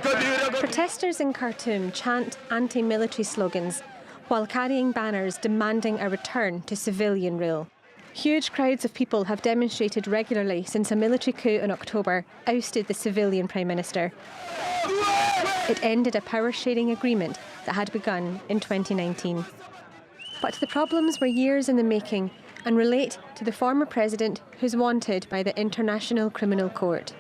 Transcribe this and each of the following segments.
Protesters in Khartoum chant anti-military slogans while carrying banners demanding a return to civilian rule. Huge crowds of people have demonstrated regularly since a military coup in October ousted the civilian Prime Minister. It ended a power-sharing agreement that had begun in 2019. But the problems were years in the making and relate to the former president who's wanted by the International Criminal Court.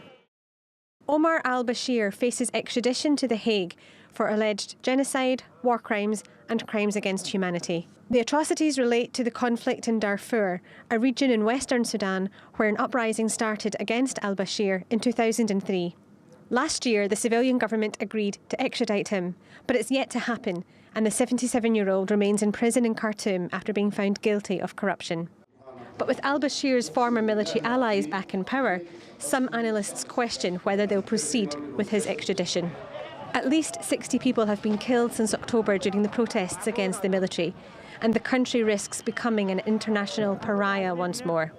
Omar al Bashir faces extradition to The Hague for alleged genocide, war crimes and crimes against humanity. The atrocities relate to the conflict in Darfur, a region in western Sudan where an uprising started against al Bashir in 2003. Last year, the civilian government agreed to extradite him, but it's yet to happen, and the 77-year-old remains in prison in Khartoum after being found guilty of corruption. But with al Bashir's former military allies back in power, some analysts question whether they'll proceed with his extradition. At least 60 people have been killed since October during the protests against the military, and the country risks becoming an international pariah once more.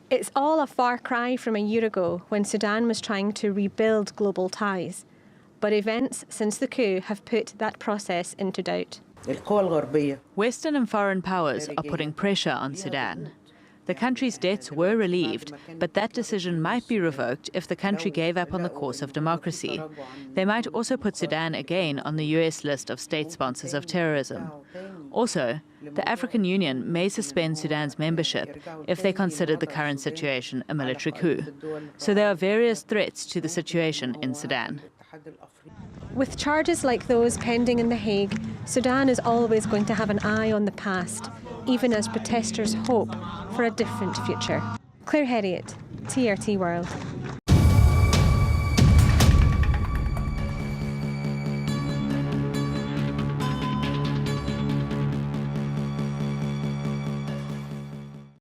It's all a far cry from a year ago when Sudan was trying to rebuild global ties. But events since the coup have put that process into doubt. Western and foreign powers are putting pressure on Sudan. The country's debts were relieved, but that decision might be revoked if the country gave up on the course of democracy. They might also put Sudan again on the US list of state sponsors of terrorism. Also, the African Union may suspend Sudan's membership if they consider the current situation a military coup. So there are various threats to the situation in Sudan. With charges like those pending in The Hague, Sudan is always going to have an eye on the past, even as protesters hope for a different future. Claire Herriot, TRT World.